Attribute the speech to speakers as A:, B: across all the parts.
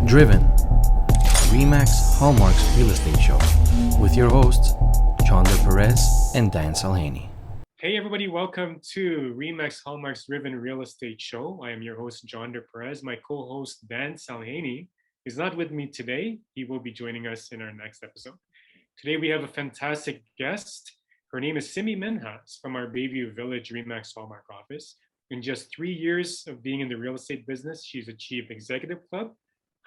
A: Driven, Remax Hallmark's real estate show, with your hosts, Johnder, Perez, and Dan Salhany.
B: Hey everybody, welcome to Remax Hallmark's Driven Real Estate Show. I am your host, Johnder Perez. My co-host, Dan Salhany, is not with me today. He will be joining us in our next episode. Today we have a fantastic guest. Her name is Simmi Minhas from our Bayview Village Remax Hallmark office. In just 3 years of being in the real estate business, she's achieved Executive Club,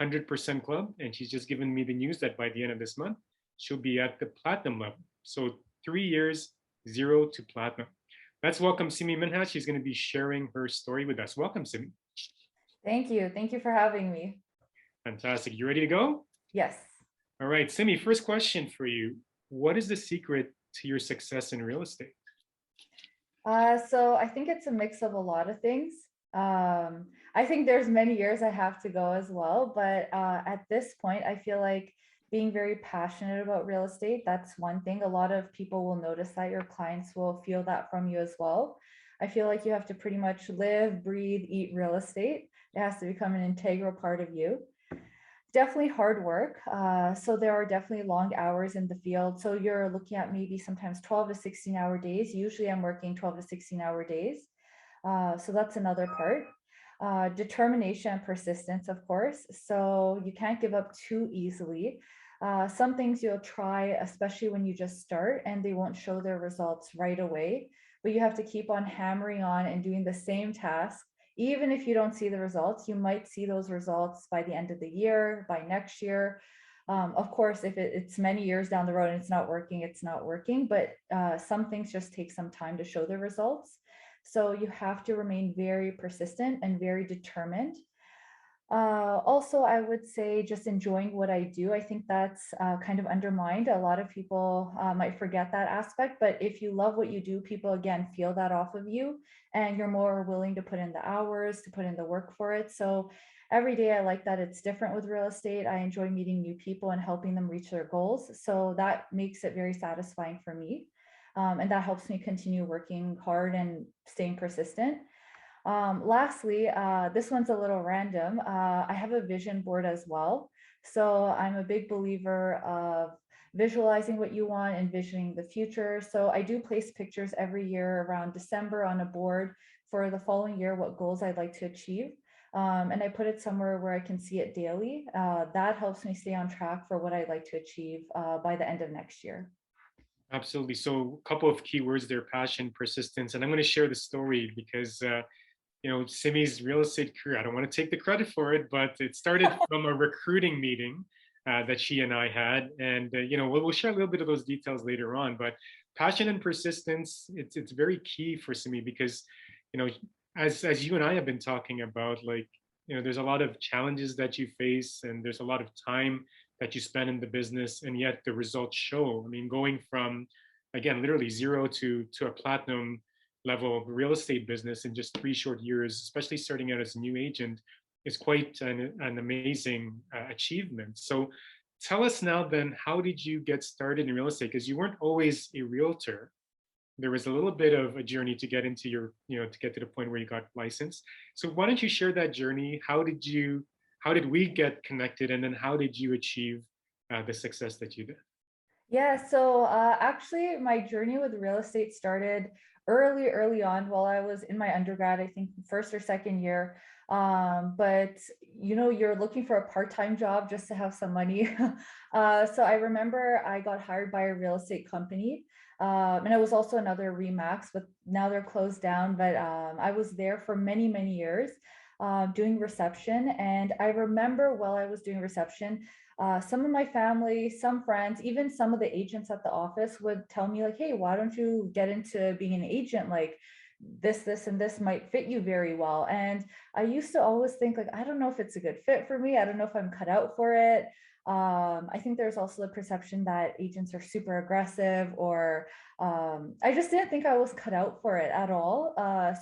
B: 100% Club, and she's just given me the news that by the end of this month, she'll be at the Platinum level. So 3 years, 0 to Platinum. Let's welcome Simmi Minhas. She's going to be sharing her story with us. Welcome, Simmi.
C: Thank you. Thank you for having me.
B: Fantastic. You ready to go?
C: Yes.
B: All right, Simmi, first question for you. What is the secret to your success in real estate?
C: So I think it's a mix of a lot of things. I think there's many years I have to go as well, but at this point, I feel like being very passionate about real estate, that's one thing. A lot of people will notice that, your clients will feel that from you as well. I feel like you have to pretty much live, breathe, eat real estate. It has to become an integral part of you. Definitely hard work. So there are definitely long hours in the field. So you're looking at maybe sometimes 12 to 16-hour days. Usually I'm working 12 to 16-hour days. So that's another part. Determination and persistence, of course. So you can't give up too easily. Some things you'll try, especially when you just start, and they won't show their results right away. But you have to keep on hammering on and doing the same task. Even if you don't see the results, you might see those results by the end of the year, by next year. Of course, if it's many years down the road and it's not working, it's not working. But some things just take some time to show the results. So you have to remain very persistent and very determined. Also, I would say just enjoying what I do. I think that's kind of undermined. A lot of people might forget that aspect, but if you love what you do, people again feel that off of you, and you're more willing to put in the hours, to put in the work for it. So every day I like that it's different with real estate. I enjoy meeting new people and helping them reach their goals. So that makes it very satisfying for me. And that helps me continue working hard and staying persistent. Lastly, this one's a little random. I have a vision board as well. So I'm a big believer of visualizing what you want, envisioning the future. So I do place pictures every year around December on a board for the following year, what goals I'd like to achieve. And I put it somewhere where I can see it daily. That helps me stay on track for what I'd like to achieve by the end of next year.
B: Absolutely. So a couple of key words there, passion, persistence. And I'm going to share the story because Simmi's real estate career, I don't want to take the credit for it, but it started from a recruiting meeting that she and I had. And, we'll share a little bit of those details later on. But passion and persistence, it's very key for Simmi because, as you and I have been talking about, there's a lot of challenges that you face and there's a lot of time that you spend in the business, and yet the results show. I mean, going from, again, literally 0 to a platinum level real estate business in just 3 short years, especially starting out as a new agent, is quite an amazing achievement. So tell us now then, how did you get started in real estate? Because you weren't always a realtor. There was a little bit of a journey to get into to get to the point where you got licensed. So why don't you share that journey? How did we get connected? And then how did you achieve the success that you did?
C: Yeah, so actually my journey with real estate started early on while I was in my undergrad, I think first or second year. But you're looking for a part-time job just to have some money. So I remember I got hired by a real estate company. And it was also another Remax, but now they're closed down. But I was there for many, many years doing reception. And I remember while I was doing reception, some of my family, some friends, even some of the agents at the office would tell me like, hey, why don't you get into being an agent? Like this, and this might fit you very well. And I used to always think like, I don't know if it's a good fit for me. I don't know if I'm cut out for it. I think there's also the perception that agents are super aggressive, or I just didn't think I was cut out for it at all.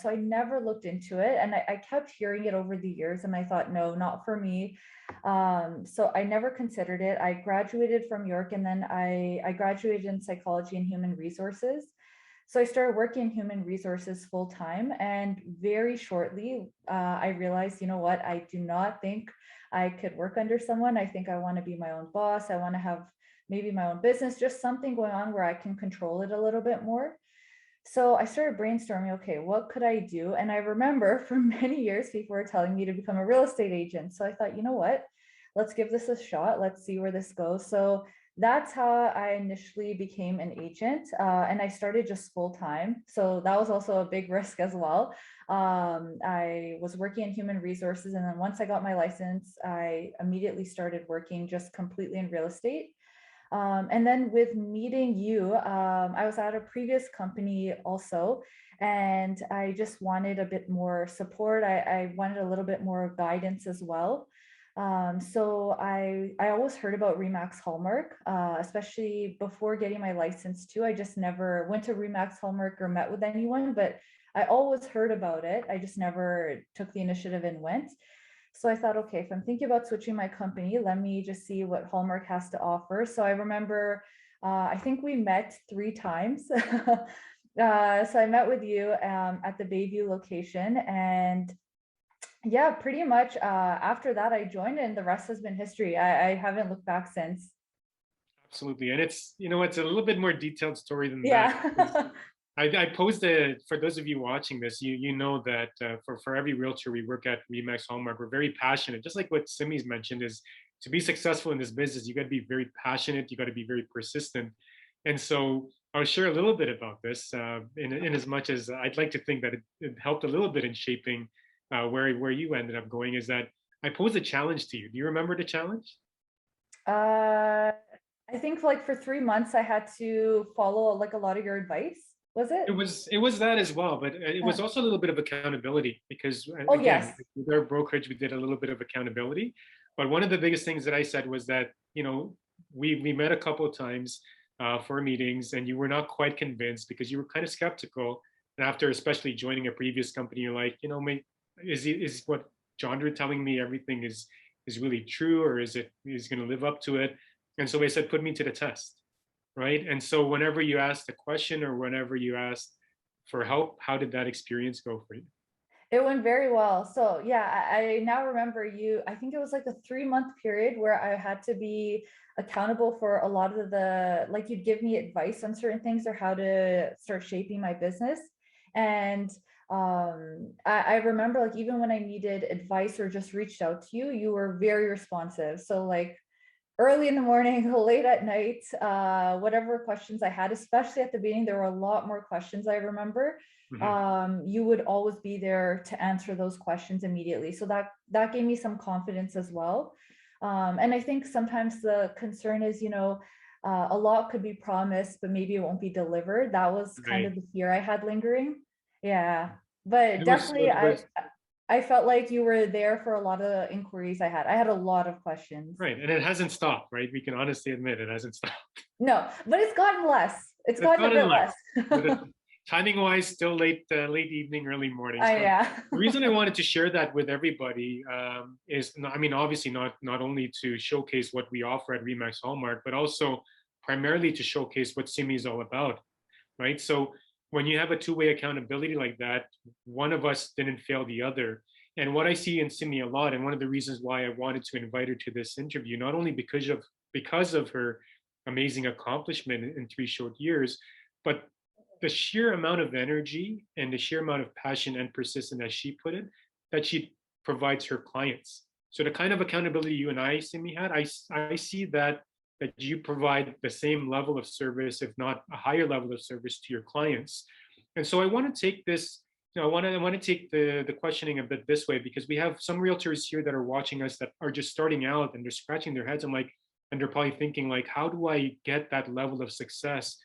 C: So I never looked into it, and I kept hearing it over the years, and I thought, no, not for me. So I never considered it. I graduated from York, and then I graduated in psychology and human resources. So I started working in human resources full time, and very shortly, I realized, you know what, I do not think I could work under someone. I think I want to be my own boss. I want to have maybe my own business, just something going on where I can control it a little bit more. So I started brainstorming, okay, what could I do? And I remember for many years, people were telling me to become a real estate agent. So I thought, you know what, let's give this a shot. Let's see where this goes. So that's how I initially became an agent. And I started just full time. So that was also a big risk as well. I was working in human resources. And then once I got my license, I immediately started working just completely in real estate. And then with meeting you, I was at a previous company also, and I just wanted a bit more support. I wanted a little bit more guidance as well. So I always heard about Remax Hallmark, especially before getting my license too. I just never went to Remax Hallmark or met with anyone, but I always heard about it. I just never took the initiative and went. So I thought, okay, if I'm thinking about switching my company, let me just see what Hallmark has to offer. So I remember, I think we met 3 times. So I met with you at the Bayview location, and yeah, pretty much after that I joined, and the rest has been history. I haven't looked back since.
B: Absolutely. And it's, it's a little bit more detailed story than that.
C: Yeah.
B: I posed for those of you watching this, you know that for every realtor we work at Remax Hallmark, we're very passionate. Just like what Simmi's mentioned, is to be successful in this business, you got to be very passionate, you got to be very persistent. And so I'll share a little bit about this in as much as I'd like to think that it helped a little bit in shaping where you ended up going. Is that I posed a challenge to you. Do you remember the challenge?
C: uh I think like for 3 months I had to follow like a lot of your advice. Was it?
B: It was that as well, but it was also a little bit of accountability because
C: Oh
B: again,
C: yes.
B: with our brokerage, we did a little bit of accountability. But one of the biggest things that I said was that we met a couple of times for meetings, and you were not quite convinced because you were kind of skeptical. And after, especially joining a previous company, you're like, mate, is what Johnder telling me everything is really true, or is going to live up to it? And so I said, put me to the test, right? And so whenever you asked a question or whenever you asked for help, how did that experience go for you?
C: It went very well. So yeah, I now remember you, I think it was like a 3 month period where I had to be accountable for a lot of like you'd give me advice on certain things or how to start shaping my business. And I remember like even when I needed advice or just reached out to you, you were very responsive. So like early in the morning, late at night, whatever questions I had, especially at the beginning, there were a lot more questions I remember. You would always be there to answer those questions immediately. So that gave me some confidence as well. And I think sometimes the concern is, a lot could be promised, but maybe it won't be delivered. That was kind
B: Right.
C: of the fear I had lingering. Yeah, but
B: It was,
C: definitely
B: it was
C: I felt like you were there for a lot of inquiries I had. I had a lot of questions.
B: right, and it hasn't stopped, right? We can honestly admit it hasn't stopped.
C: No, but it's gotten less. It's
B: It's
C: gotten a
B: not in
C: bit
B: less,
C: less.
B: but timing wise, still late evening, early mornings. But
C: Yeah.
B: the reason I wanted to share that with everybody is, I mean, obviously not only to showcase what we offer at Remax Hallmark, but also primarily to showcase what Simi is all about, right? So when you have a two-way accountability like that, one of us didn't fail the other. And what I see in Simi a lot, and one of the reasons why I wanted to invite her to this interview, not only because of her amazing accomplishment in 3 short years, but the sheer amount of energy and the sheer amount of passion and persistence that she put in, that she provides her clients. So the kind of accountability you and I, Simi, had, I see that you provide the same level of service, if not a higher level of service to your clients. And so I want to take this, I want to take the questioning a bit this way, because we have some realtors here that are watching us that are just starting out and they're scratching their heads. I'm like, and they're probably thinking like, how do I get that level of success?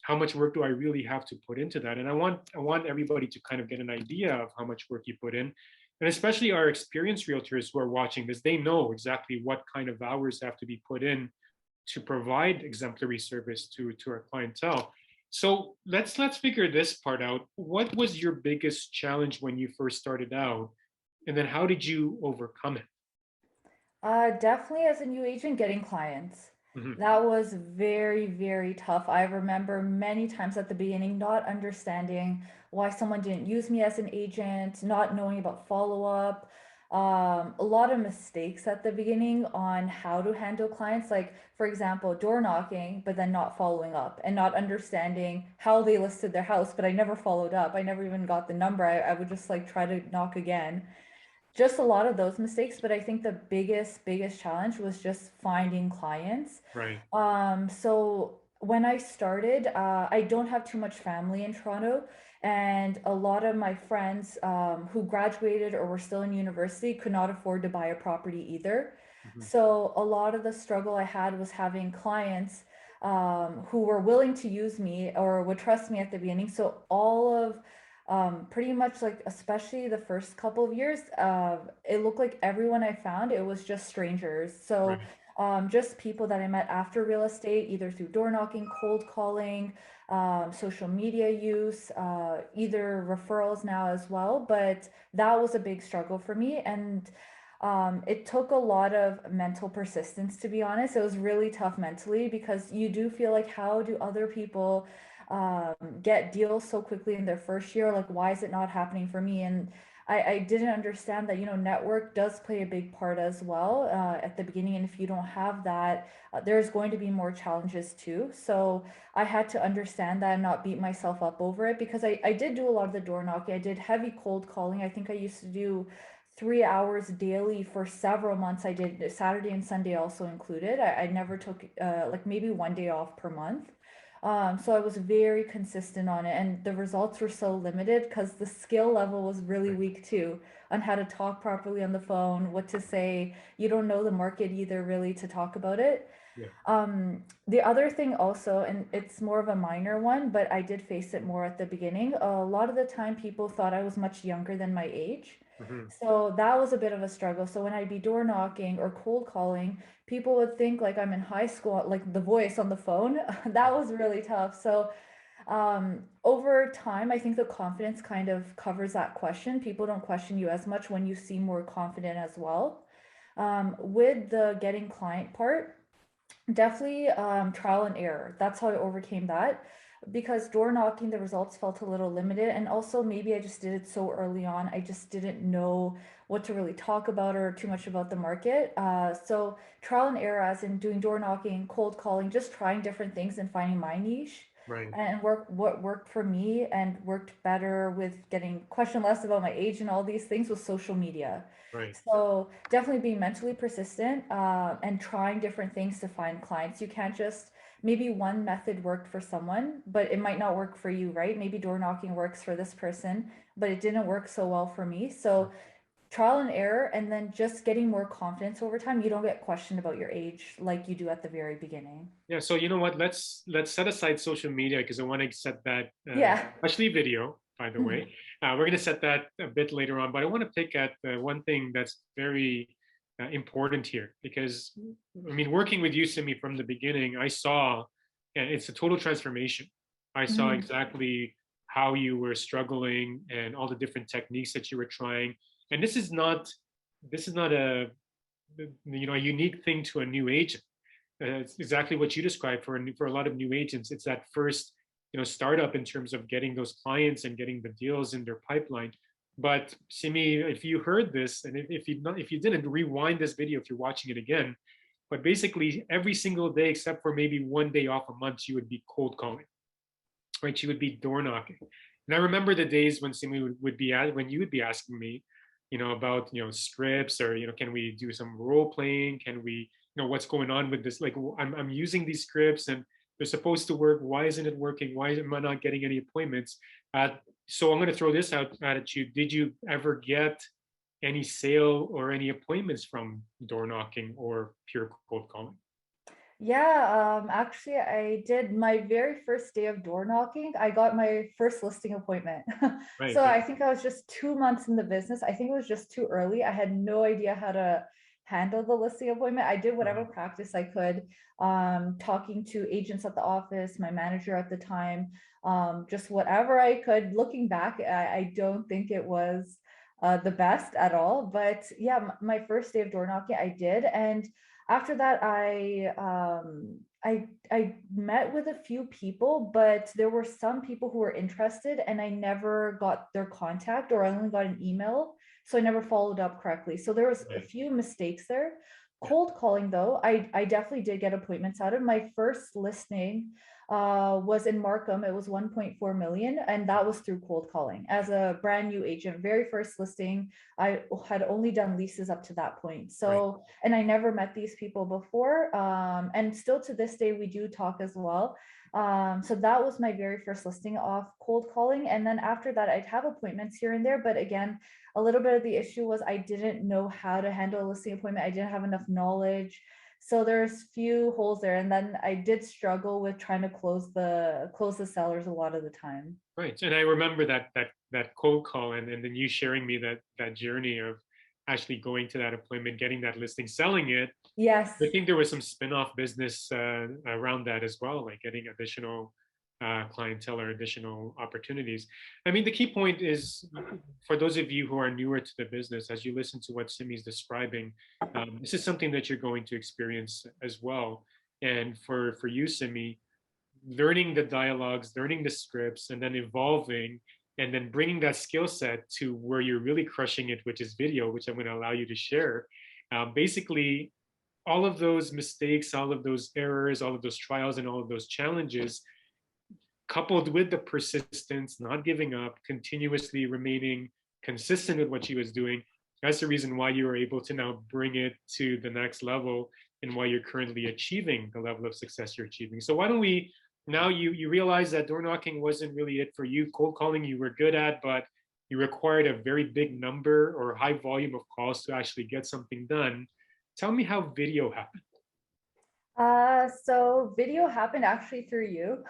B: How much work do I really have to put into that? And I want everybody to kind of get an idea of how much work you put in. And especially our experienced realtors who are watching this, they know exactly what kind of hours have to be put in to provide exemplary service to our clientele. So let's figure this part out. What was your biggest challenge when you first started out? And then how did you overcome it?
C: Definitely as a new agent, getting clients.
B: Mhm.
C: That was very, very tough. I remember many times at the beginning not understanding why someone didn't use me as an agent, not knowing about follow-up, a lot of mistakes at the beginning on how to handle clients. Like, for example, door knocking, but then not following up and not understanding how they listed their house, but I never followed up. I never even got the number. I would just like try to knock again. Just a lot of those mistakes, but I think the biggest challenge was just finding clients.
B: Right.
C: So when I started, I don't have too much family in Toronto, and a lot of my friends who graduated or were still in university could not afford to buy a property either.
B: Mhm.
C: So a lot of the struggle I had was having clients who were willing to use me or would trust me at the beginning. So all of pretty much like especially the first couple of years, it looked like everyone I found, it was just strangers. So
B: Right.
C: just people that I met after real estate, either through door knocking, cold calling, social media use, either referrals now as well. But that was a big struggle for me. And it took a lot of mental persistence, to be honest. It was really tough mentally because you do feel like, how do other people get deals so quickly in their first year? Like, why is it not happening for me? And I didn't understand that, network does play a big part as well at the beginning. And if you don't have that, there's going to be more challenges too. So I had to understand that and not beat myself up over it, because I did do a lot of the door knocking. I did heavy cold calling. I think I used to do 3 hours daily for several months. I did Saturday and Sunday also included. I never took like maybe one day off per month. So I was very consistent on it, and the results were so limited because the skill level was really
B: Right.
C: weak too, on how to talk properly on the phone, what to say. You don't know the market either, really, to talk about it.
B: Yeah.
C: The other thing also, and it's more of a minor one, but I did face it more at the beginning. A lot of the time, people thought I was much younger than my age.
B: Mhm.
C: So that was a bit of a struggle. So when I'd be door knocking or cold calling, people would think like I'm in high school, like the voice on the phone. That was really tough. So over time, I think the confidence kind of covers that question. People don't question you as much when you seem more confident as well. With the getting client part, definitely trial and error. That's how I overcame that. Because door knocking, the results felt a little limited. And also, maybe I just did it so early on. I just didn't know what to really talk about or too much about the market. So, trial and error, as in doing door knocking, cold calling, just trying different things and finding my niche.
B: Right.
C: And what worked for me and worked better with getting questioned less about my age and all these things was social media.
B: Right.
C: So definitely being mentally persistent and trying different things to find clients. You can't just, maybe one method worked for someone, but it might not work for you, right? Maybe door knocking works for this person, but it didn't work so well for me. So trial and error, and then just getting more confidence over time. You don't get questioned about your age like you do at the very beginning.
B: Yeah. So you know what? Let's set aside social media because I want to set that,
C: Yeah.
B: especially video. By the
C: Mhm.
B: way, we're going to set that a bit later on. But I want to pick at one thing that's very important here because I mean, working with you, Simi, from the beginning, I saw, and it's a total transformation. I saw
C: Mhm.
B: exactly how you were struggling and all the different techniques that you were trying. And this is not a unique thing to a new agent. It's exactly what you described for a lot of new agents. It's that first startup in terms of getting those clients and getting the deals in their pipeline. But Simi, if you heard this and if you didn't, rewind this video if you're watching it again. But basically, every single day except for maybe one day off a month, you would be cold calling, right? You would be door knocking. And I remember the days when Simi would be at when you would be asking me, about scripts or can we do some role playing? Can we, what's going on with this? Like I'm using these scripts and they're supposed to work. Why isn't it working? Why am I not getting any appointments? So I'm going to throw this out at you. Did you ever get any sale or any appointments from door knocking or pure cold calling?
C: Yeah, actually, I did my very first day of door knocking. I got my first listing appointment.
B: Right.
C: So
B: Good.
C: I think I was just 2 months in the business. I think it was just too early. I had no idea how to handle the listing appointment. I did whatever
B: Mhm.
C: practice I could, talking to agents at the office, my manager at the time, just whatever I could. Looking back, I don't think it was the best at all. But yeah, my first day of door knocking, I did. And after that, I met with a few people, but there were some people who were interested, and I never got their contact, or I only got an email, so I never followed up correctly. So there was a
B: Right.
C: few mistakes there.
B: Yeah.
C: Cold calling, though, I definitely did get appointments out of. My first listing was in Markham. It was 1.4 million, and that was through cold calling as a brand new agent. Very first listing, I had only done leases up to that point.
B: Right.
C: So, and I never met these people before. And still to this day, we do talk as well. So that was my very first listing off cold calling. And then after that, I'd have appointments here and there. But again, a little bit of the issue was I didn't know how to handle a listing appointment. I didn't have enough knowledge. So there's few holes there. And then I did struggle with trying to close the sellers a lot of the time.
B: Right. And I remember that cold call, and then you sharing me that journey of actually going to that appointment, getting that listing, selling it.
C: Yes.
B: I think there was some spin-off business around that as well, like getting additional clientele or additional opportunities. I mean, the key point is for those of you who are newer to the business, as you listen to what Simmi's describing, this is something that you're going to experience as well. And for you, Simmi, learning the dialogues, learning the scripts, and then evolving, and then bringing that skill set to where you're really crushing it, which is video, which I'm going to allow you to share. Basically, all of those mistakes, all of those errors, all of those trials, and all of those challenges, coupled with the persistence, not giving up, continuously remaining consistent with what she was doing, that's the reason why you were able to now bring it to the next level, and why you're currently achieving the level of success you're achieving. So why don't we, now you realize that door knocking wasn't really it for you. Cold calling you were good at, but you required a very big number or high volume of calls to actually get something done. Tell me how video happened.
C: So video happened actually through you.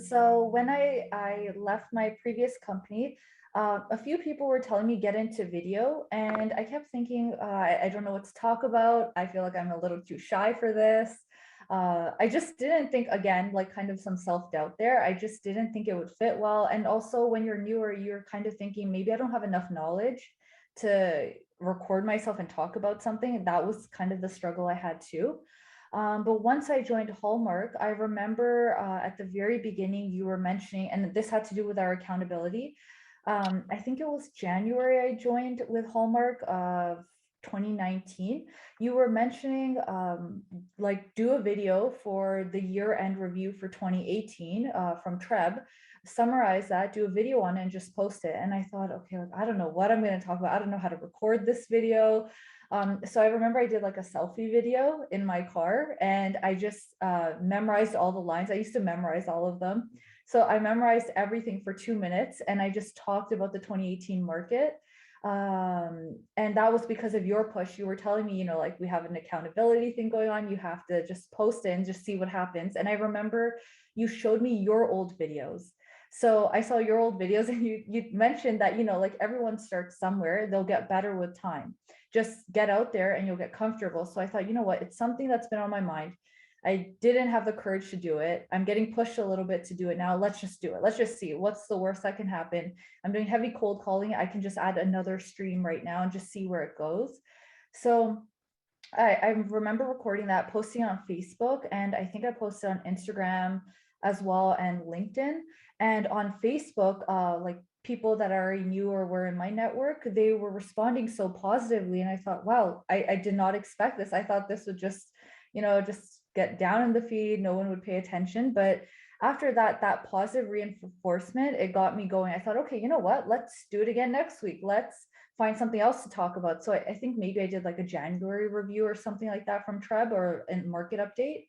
C: So when I left my previous company, a few people were telling me get into video, and I kept thinking, I don't know what to talk about. I feel like I'm a little too shy for this. I just didn't think, again, like kind of some self-doubt there. I just didn't think it would fit well. And also when you're newer, you're kind of thinking maybe I don't have enough knowledge to record myself and talk about something. That was kind of the struggle I had too. But once I joined Hallmark, I remember at the very beginning you were mentioning, and this had to do with our accountability. I think it was January I joined with Hallmark of 2019. You were mentioning like do a video for the year-end review for 2018 from Treb, summarize that, do a video on it, and just post it. And I thought, okay, like, I don't know what I'm going to talk about. I don't know how to record this video. So I remember I did like a selfie video in my car, and I just memorized all the lines. I used to memorize all of them. So I memorized everything for 2 minutes, and I just talked about the 2018 market. And that was because of your push. You were telling me, you know, like we have an accountability thing going on. You have to just post it and just see what happens. And I remember you showed me your old videos. So I saw your old videos, and you mentioned that, you know, like everyone starts somewhere, they'll get better with time. Just get out there and you'll get comfortable. So I thought, you know what, it's something that's been on my mind. I didn't have the courage to do it. I'm getting pushed a little bit to do it now. Let's just do it. Let's just see what's the worst that can happen. I'm doing heavy cold calling. I can just add another stream right now and just see where it goes. So I remember recording that, posting on Facebook, and I think I posted on Instagram as well, and LinkedIn. And on Facebook, like people that already knew or were in my network, they were responding so positively. And I thought, wow, I did not expect this. I thought this would just, you know, just get down in the feed, no one would pay attention. But after that positive reinforcement, it got me going. I thought, okay, you know what, let's do it again next week. Let's find something else to talk about. So I think maybe I did like a January review or something like that from Treb, or a market update.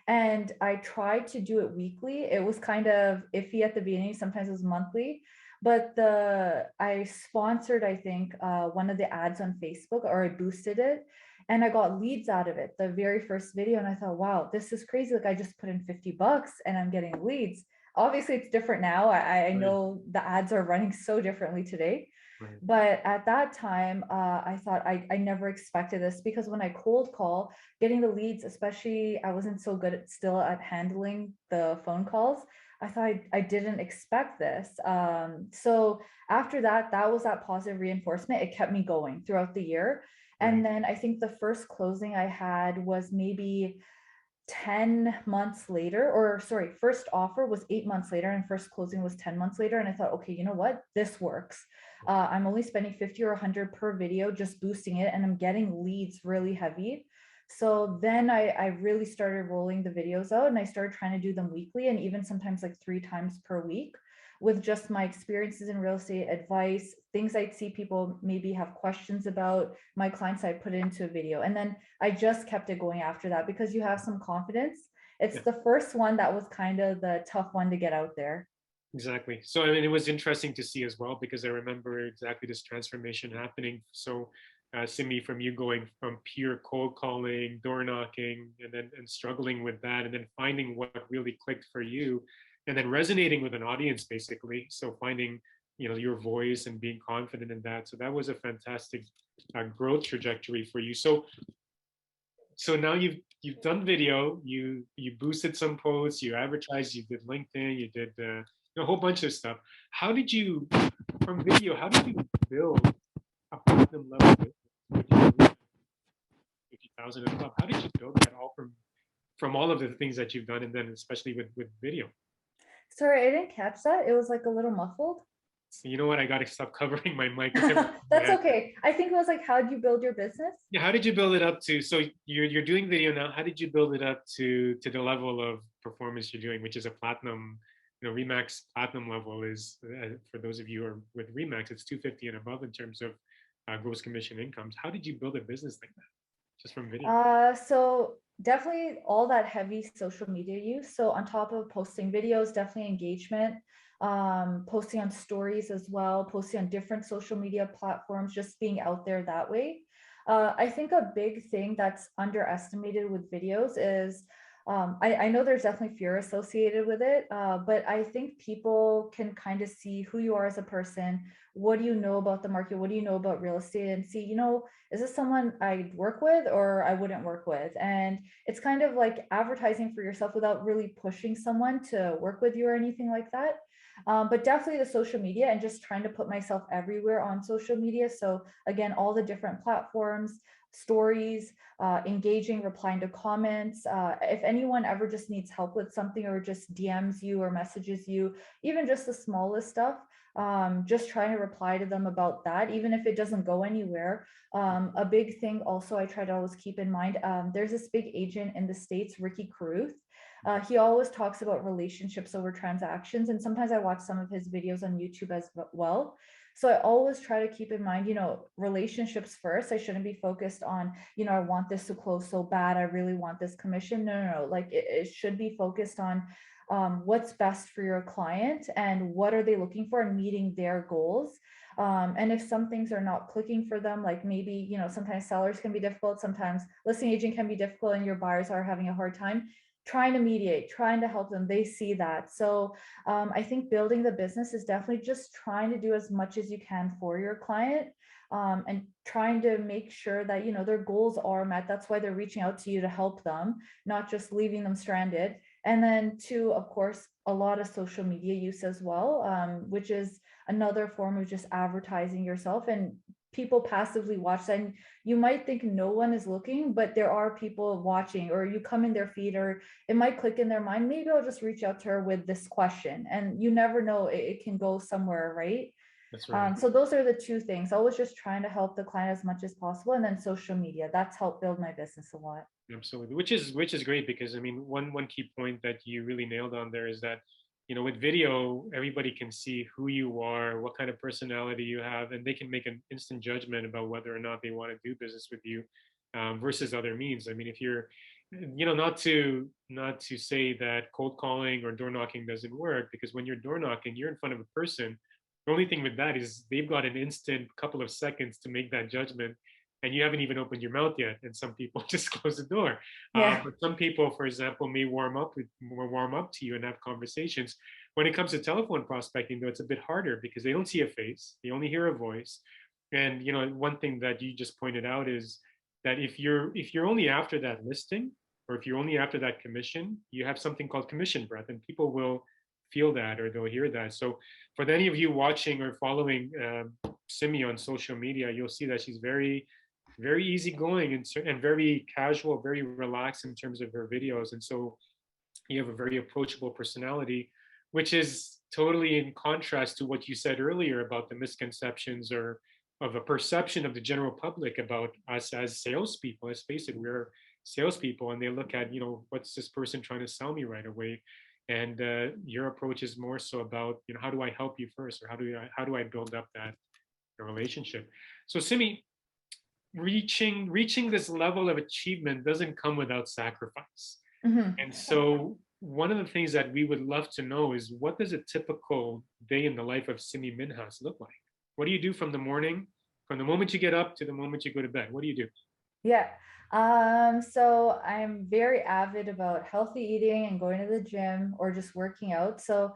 C: And I tried to do it weekly. It was kind of iffy at the beginning. Sometimes it was monthly, but I sponsored, I think, one of the ads on Facebook, or I boosted it, and I got leads out of it, the very first video. And I thought, wow, this is crazy. Like I just put in $50 and I'm getting leads. Obviously it's different now. I know the ads are running so differently today.
B: Right.
C: But at that time, I thought I never expected this, because when I cold call, getting the leads, especially I wasn't so good at still at handling the phone calls. I thought I didn't expect this. So after that, that was that positive reinforcement. It kept me going throughout the year. And then I think the first closing I had was maybe 10 months later, or sorry, first offer was 8 months later and first closing was 10 months later. And I thought, okay, you know what, this works. I'm only spending 50 or 100 per video, just boosting it, and I'm getting leads really heavy. So then I really started rolling the videos out, and I started trying to do them weekly, and even sometimes like 3 times per week, with just my experiences in real estate, advice, things I'd see people maybe have questions about, my clients, I put it into a video. And then I just kept it going after that, because you have some confidence. It's the first one that was kind of the tough one to get out there.
B: Exactly. So I mean, it was interesting to see as well, because I remember exactly this transformation happening. So, Simmi, from you going from pure cold calling, door knocking, and struggling with that, and then finding what really clicked for you, and then resonating with an audience, basically. So finding, your voice and being confident in that. So that was a fantastic growth trajectory for you. So now you've done video, you boosted some posts, you advertised, you did LinkedIn, you did a whole bunch of stuff. How did you, from video, how did you build a platinum level business, which is 50,000 and above? How did you build that all from all of the things that you've done, and then especially with video?
C: Sorry, I didn't catch that. It was like a little muffled.
B: So you know what? I got to stop covering my mic.
C: That's okay. I think it was like, how did you build your business?
B: Yeah, how did you build it up to? So you're doing video now. How did you build it up to the level of performance you're doing, which is a platinum? Remax platinum level is, for those of you who are with Remax, it's 250 and above in terms of gross commission incomes. How did you build a business like that, just from video?
C: So definitely all that heavy social media use. So on top of posting videos, definitely engagement, posting on stories as well, posting on different social media platforms, just being out there that way. I think a big thing that's underestimated with videos is, I know there's definitely fear associated with it, but I think people can kind of see who you are as a person. What do you know about the market? What do you know about real estate? And see, is this someone I'd work with or I wouldn't work with? And it's kind of like advertising for yourself without really pushing someone to work with you or anything like that. But definitely the social media, and just trying to put myself everywhere on social media. So again, all the different platforms, stories, engaging, replying to comments. If anyone ever just needs help with something, or just DMs you or messages you, even just the smallest stuff, just trying to reply to them about that, even if it doesn't go anywhere. A big thing also I try to always keep in mind, there's this big agent in the States, Ricky Caruth. He always talks about relationships over transactions, and sometimes I watch some of his videos on YouTube as well. So I always try to keep in mind, relationships first. I shouldn't be focused on, I want this to close so bad, I really want this commission. No. Like it should be focused on what's best for your client and what are they looking for, and meeting their goals. And if some things are not clicking for them, like maybe, sometimes sellers can be difficult, sometimes listing agent can be difficult, and your buyers are having a hard time, trying to mediate, trying to help them, they see that. So I think building the business is definitely just trying to do as much as you can for your client, and trying to make sure that, their goals are met. That's why they're reaching out to you, to help them, not just leaving them stranded. And then two, of course, a lot of social media use as well, which is another form of just advertising yourself. And people passively watch that, and you might think no one is looking, but there are people watching, or you come in their feed, or it might click in their mind, maybe I'll just reach out to her with this question, and you never know, it can go somewhere, right?
B: That's right.
C: So those are the two things. Always just trying to help the client as much as possible, and then social media, that's helped build my business a lot.
B: Absolutely, which is great, because I mean, one key point that you really nailed on there is that, with video, everybody can see who you are, what kind of personality you have, and they can make an instant judgment about whether or not they want to do business with you, versus other means. I mean, if you're, not to say that cold calling or door knocking doesn't work, because when you're door knocking, you're in front of a person. The only thing with that is they've got an instant couple of seconds to make that judgment, and you haven't even opened your mouth yet, and some people just close the door. But some people, for example, may warm up to you and have conversations. When it comes to telephone prospecting, though, it's a bit harder, because they don't see a face, they only hear a voice. And one thing that you just pointed out is that if you're only after that listing, or if you're only after that commission, you have something called commission breath, and people will feel that, or they'll hear that. So for any of you watching or following Simmi on social media, you'll see that she's very very easygoing and very casual, very relaxed in terms of her videos. And so you have a very approachable personality, which is totally in contrast to what you said earlier about the misconceptions or of a perception of the general public about us as salespeople. Let's face it, we're salespeople, and they look at, what's this person trying to sell me right away? And your approach is more so about, how do I help you first, or how do I build up that relationship? So, Simi, reaching this level of achievement doesn't come without sacrifice.
C: Mhm.
B: And so one of the things that we would love to know is, what does a typical day in the life of Simmi Minhas look like? What do you do from the morning, from the moment you get up to the moment you go to bed? What do you do?
C: Yeah. So I'm very avid about healthy eating and going to the gym or just working out. So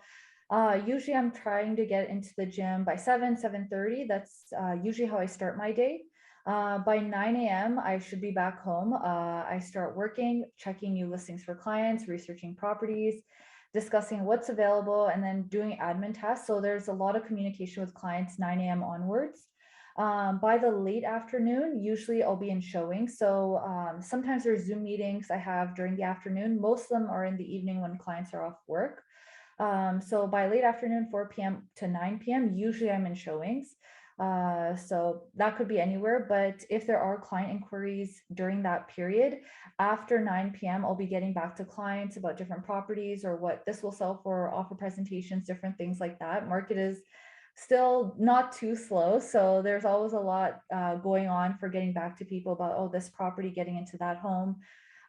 C: usually I'm trying to get into the gym by 7:30. That's usually how I start my day. By 9 a.m., I should be back home. I start working, checking new listings for clients, researching properties, discussing what's available, and then doing admin tasks. So there's a lot of communication with clients 9 a.m. onwards. By the late afternoon, usually I'll be in showing. So sometimes there's Zoom meetings I have during the afternoon. Most of them are in the evening when clients are off work. So by late afternoon, 4 p.m. to 9 p.m., usually I'm in showings. So that could be anywhere, but if there are client inquiries during that period, after 9 p.m., I'll be getting back to clients about different properties or what this will sell for, offer presentations, different things like that. Market is still not too slow. So there's always a lot going on for getting back to people about, oh, this property, getting into that home.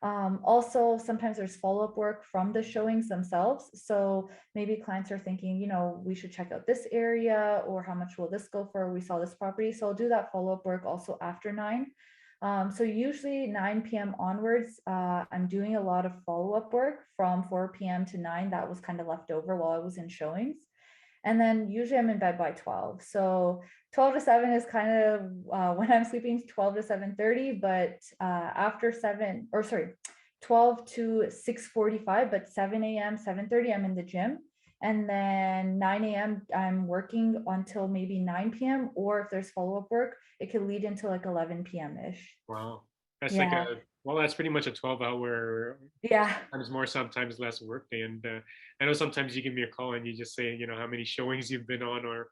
C: Also, sometimes there's follow-up work from the showings themselves. So maybe clients are thinking, we should check out this area, or how much will this go for? We saw this property. So I'll do that follow-up work also after 9. So usually 9 p.m. onwards, I'm doing a lot of follow-up work from 4 p.m. to 9. That was kind of left over while I was in showings. And then usually I'm in bed by 12. So 12 to 7 is kind of when I'm sleeping, 12 to 7:30, but after 12 to 6:45, but 7 a.m., 7:30, I'm in the gym. And then 9 a.m., I'm working until maybe 9 p.m. Or if there's follow-up work, it could lead into like 11 p.m.-ish.
B: Wow. That's
C: Yeah.
B: that's pretty much a 12-hour,
C: Yeah.
B: sometimes more, sometimes less workday. And I know sometimes you give me a call and you just say, how many showings you've been on, or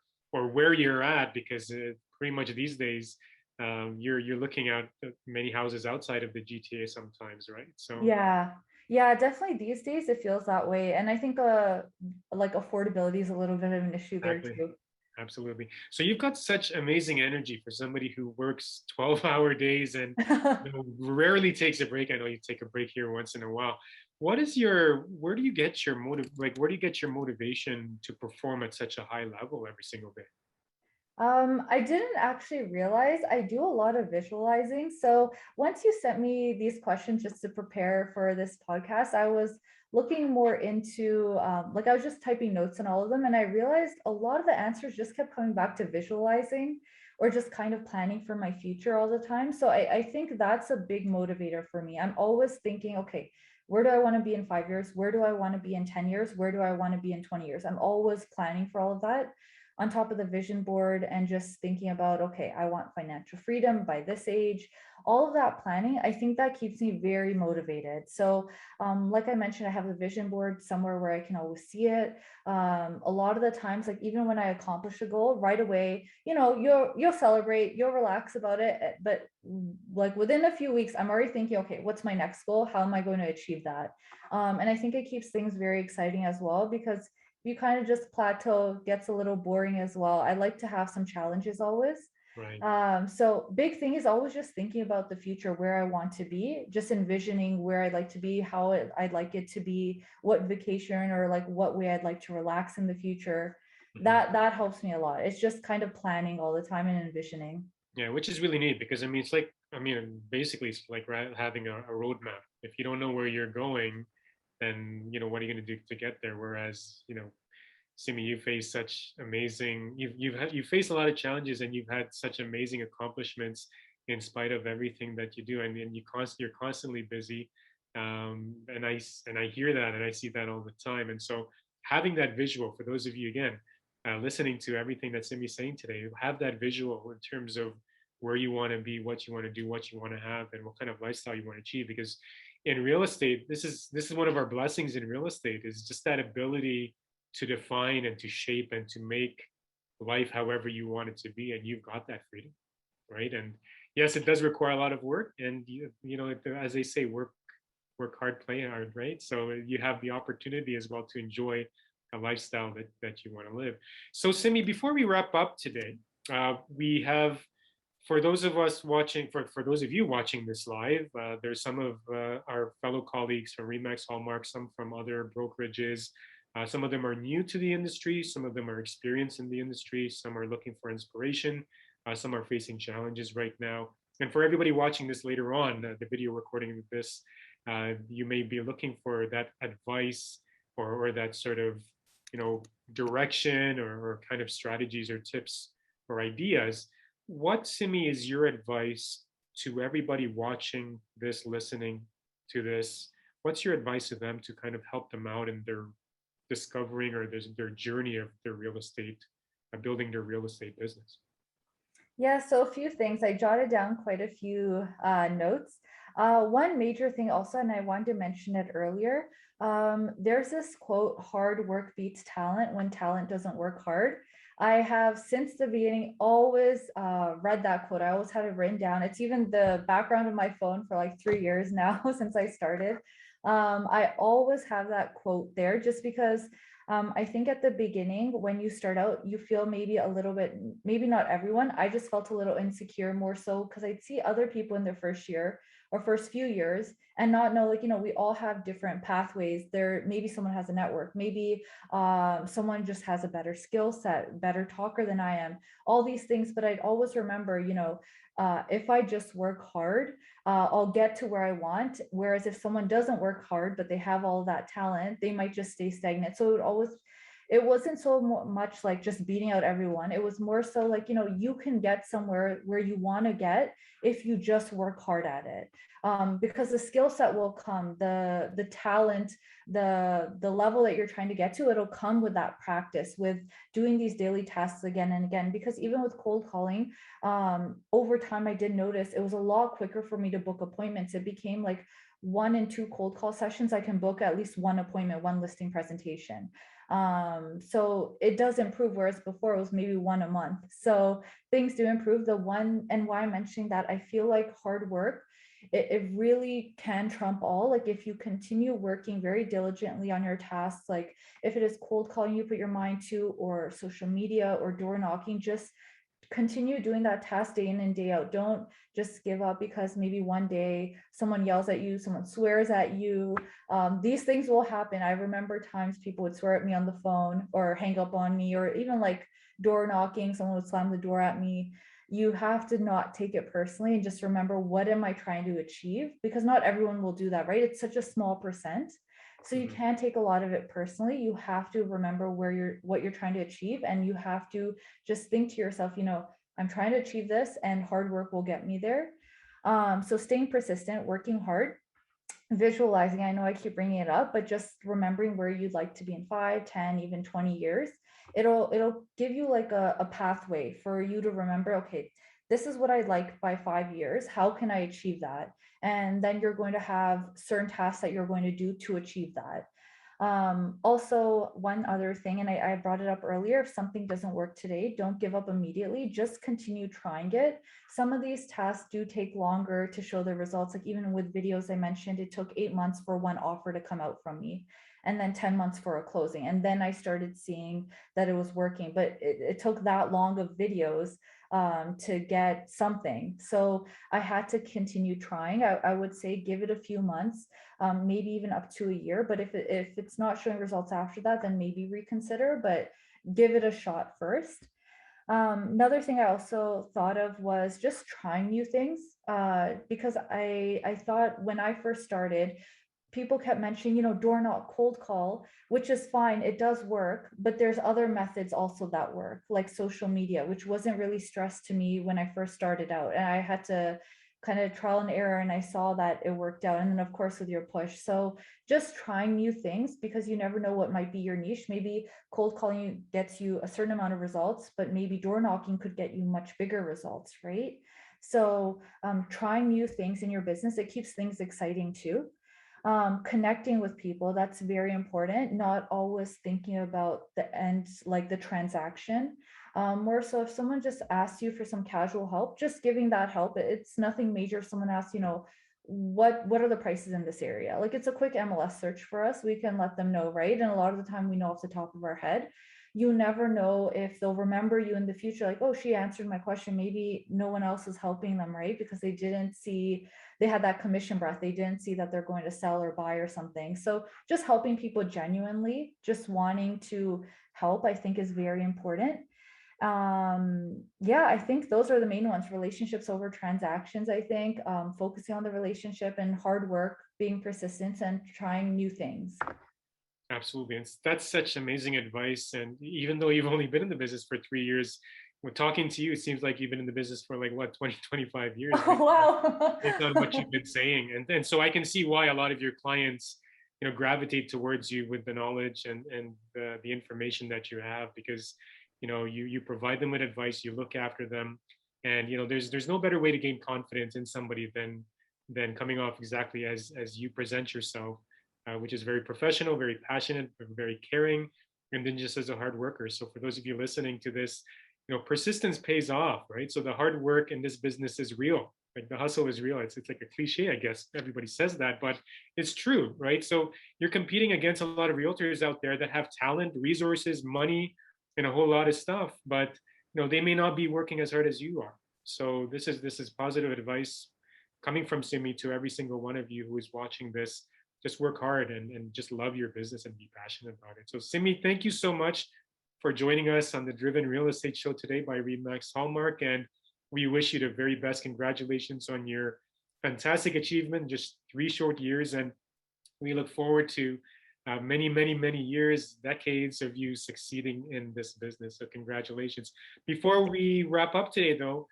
B: where you're at, because pretty much these days, you're looking at many houses outside of the GTA sometimes, right? So
C: Yeah, definitely these days it feels that way. And I think like affordability is a little bit of an issue there
B: exactly.
C: too.
B: Absolutely. So you've got such amazing energy for somebody who works 12-hour days and rarely takes a break. I know you take a break here once in a while. Where do you get your where do you get your motivation to perform at such a high level every single day?
C: I didn't actually realize I do a lot of visualizing. So once you sent me these questions just to prepare for this podcast, I was looking more into like I was just typing notes on all of them, and I realized a lot of the answers just kept coming back to visualizing or just kind of planning for my future all the time. So I think that's a big motivator for me. I'm always thinking, okay, where do I want to be in 5 years? Where do I want to be in 10 years? Where do I want to be in 20 years? I'm always planning for all of that on top of the vision board and just thinking about, okay, I want financial freedom by this age, all of that planning. I think that keeps me very motivated. So like I mentioned, I have a vision board somewhere where I can always see it. A lot of the times, like even when I accomplish a goal right away, you'll celebrate, you'll relax about it, but like within a few weeks, I'm already thinking, okay, what's my next goal? How am I going to achieve that? And I think it keeps things very exciting as well, because you kind of just plateau, gets a little boring as well. I like to have some challenges always.
B: Right.
C: So big thing is always just thinking about the future, where I want to be, just envisioning where I'd like to be, how I'd like it to be, what vacation or like what way I'd like to relax in the future. That helps me a lot. It's just kind of planning all the time and envisioning.
B: Yeah, which is really neat, because it's like, basically it's like having a roadmap. If you don't know where you're going, then what are you going to do to get there? Whereas Simi, you face such amazing, you faced a lot of challenges, and you've had such amazing accomplishments in spite of everything that you do. I mean, you're constantly busy, and I hear that, and I see that all the time. And so having that visual, for those of you, again, listening to everything that Simi's saying today, have that visual in terms of where you want to be, what you want to do, what you want to have, and what kind of lifestyle you want to achieve. Because in real estate, this is one of our blessings in real estate, is just that ability to define and to shape and to make life however you want it to be, and you've got that freedom, right? And yes, it does require a lot of work, and you know, as they say, work hard, play hard, right? So you have the opportunity as well to enjoy a lifestyle that you want to live. So Simi, before we wrap up today, we have, for those of us watching, for those of you watching this live, there's some of our fellow colleagues from Remax Hallmark, some from other brokerages. Some of them are new to the industry, some of them are experienced in the industry, some are looking for inspiration, some are facing challenges right now. And for everybody watching this later on, the video recording of this, you may be looking for that advice, or that sort of, you know, direction, or kind of strategies or tips or ideas. What, Simi, is your advice to everybody watching this, listening to this? What's your advice to them to kind of help them out in their discovering, or their journey of their real estate, building their real estate business?
C: Yeah, so a few things. I jotted down quite a few notes. One major thing also, and I wanted to mention it earlier, there's this quote, hard work beats talent when talent doesn't work hard. I have since the beginning always read that quote. I always had it written down. It's even the background of my phone for like 3 years now since I started. I always have that quote there just because I think at the beginning, when you start out, you feel maybe a little bit, maybe not everyone. I just felt a little insecure more so because I'd see other people in their first year or first few years and not know, like, you know, we all have different pathways there. Maybe someone has a network, maybe someone just has a better skill set, better talker than I am, all these things. But I'd always remember, you know, if I just work hard, I'll get to where I want. Whereas if someone doesn't work hard, but they have all that talent, they might just stay stagnant. So it wasn't so much like just beating out everyone. It was more so like, you know, you can get somewhere where you want to get if you just work hard at it. Because the skill set will come, the talent, the level that you're trying to get to, it'll come with that practice, with doing these daily tasks again and again. Because even with cold calling, over time, I did notice it was a lot quicker for me to book appointments. It became like 1 and 2 cold call sessions. I can book at least 1 appointment, 1 listing presentation. So it does improve, whereas before it was maybe 1 a month. So things do improve. The one, and why I'm mentioning that, I feel like hard work, it really can trump all. Like if you continue working very diligently on your tasks, like if it is cold calling you put your mind to, or social media or door knocking, just continue doing that task day in and day out. Don't just give up because maybe one day someone yells at you, someone swears at you. These things will happen. I remember times people would swear at me on the phone or hang up on me, or even like door knocking, someone would slam the door at me. You have to not take it personally and just remember, what am I trying to achieve? Because not everyone will do that, right? It's such a small percent. So you can't take a lot of it personally. You have to remember what you're trying to achieve, and you have to just think to yourself, you know, I'm trying to achieve this and hard work will get me there. So staying persistent, working hard, visualizing, I know I keep bringing it up, but just remembering where you'd like to be in 5, 10, even 20 years. It'll give you like a pathway for you to remember, okay, this is what I'd like by 5 years. How can I achieve that? And then you're going to have certain tasks that you're going to do to achieve that. Also, one other thing, and I brought it up earlier, if something doesn't work today, don't give up immediately, just continue trying it. Some of these tasks do take longer to show the results. Like even with videos I mentioned, it took 8 months for one offer to come out from me, and then 10 months for a closing. And then I started seeing that it was working, but it took that long of videos to get something. So I had to continue trying. I would say give it a few months, maybe even up to a year. But if it's not showing results after that, then maybe reconsider, but give it a shot first. Another thing I also thought of was just trying new things, because I thought when I first started, people kept mentioning, you know, door knock, cold call, which is fine. It does work, but there's other methods also that work, like social media, which wasn't really stressed to me when I first started out. And I had to kind of trial and error, and I saw that it worked out. And then of course with your push. So just trying new things, because you never know what might be your niche. Maybe cold calling gets you a certain amount of results, but maybe door knocking could get you much bigger results, right? So trying new things in your business, it keeps things exciting too. Connecting with people, that's very important. Not always thinking about the end, like the transaction. More so if someone just asks you for some casual help, just giving that help. It's nothing major. If someone asks, what are the prices in this area? Like it's a quick MLS search for us. We can let them know, right? And a lot of the time we know off the top of our head. You never know if they'll remember you in the future, like, oh, she answered my question. Maybe no one else is helping them, right? Because they didn't see, they had that commission breath. They didn't see that they're going to sell or buy or something. So just helping people genuinely, just wanting to help, I think is very important. Yeah, I think those are the main ones: relationships over transactions. I think focusing on the relationship and hard work, being persistent, and trying new things.
B: Absolutely. That's such amazing advice. And even though you've only been in the business for 3 years, when talking to you, it seems like you've been in the business for like what, 20, 25 years,
C: Oh, wow.
B: based on what you've been saying. And so I can see why a lot of your clients, gravitate towards you with the knowledge and the information that you have, because, you provide them with advice, you look after them. And, there's no better way to gain confidence in somebody than coming off exactly as you present yourself, which is very professional, very passionate, very caring, and then just as a hard worker. So for those of you listening to this, persistence pays off, right? So the hard work in this business is real. Like the hustle is real. It's like a cliche, I guess. Everybody says that, but it's true, right? So you're competing against a lot of realtors out there that have talent, resources, money, and a whole lot of stuff, but they may not be working as hard as you are. So this is positive advice coming from Simmi to every single one of you who is watching this. Just work hard and just love your business and be passionate about it. So Simmi, thank you so much for joining us on the Driven Real Estate Show today by RE/MAX Hallmark. And we wish you the very best. Congratulations on your fantastic achievement, just 3 short years. And we look forward to many, many, many years, decades of you succeeding in this business. So congratulations. Before we wrap up today though,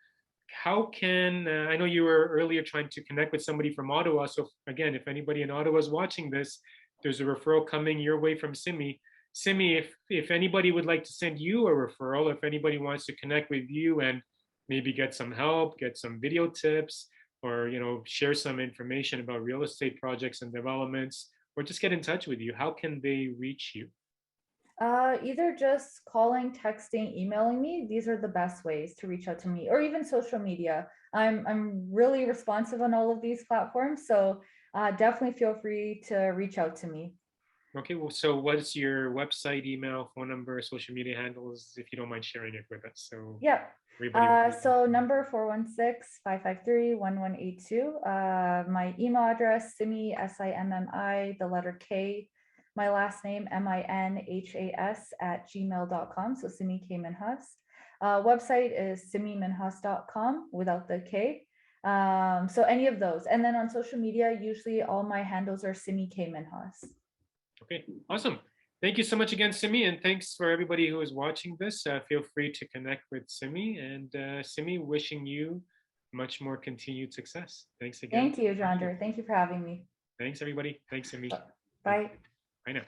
B: how can, I know you were earlier trying to connect with somebody from Ottawa. So again, if anybody in Ottawa is watching this, there's a referral coming your way from Simmi. Simmi, if anybody would like to send you a referral, if anybody wants to connect with you and maybe get some help, get some video tips, or share some information about real estate projects and developments, or just get in touch with you, how can they reach you?
C: Either just calling, texting, emailing me. These are the best ways to reach out to me, or even social media. I'm really responsive on all of these platforms, so definitely feel free to reach out to me.
B: Okay, well, so what's your website, email, phone number, social media handles, if you don't mind sharing it with us? So
C: yeah.
B: Everybody.
C: So number 416-553-1182. My email address, Simmi, SIMMI, the letter K, my last name, MINHAS @gmail.com. So Simmi K Minhas. Website is simmiminhas.com without the K. So any of those. And then on social media, usually all my handles are Simmi K Minhas.
B: Okay, awesome. Thank you so much again, Simmi, and thanks for everybody who is watching this. Feel free to connect with Simmi, and Simmi, wishing you much more continued success. Thanks again.
C: Thank you, Johnder. Thank you for having me.
B: Thanks, everybody. Thanks, Simmi.
C: Bye.
B: Bye now.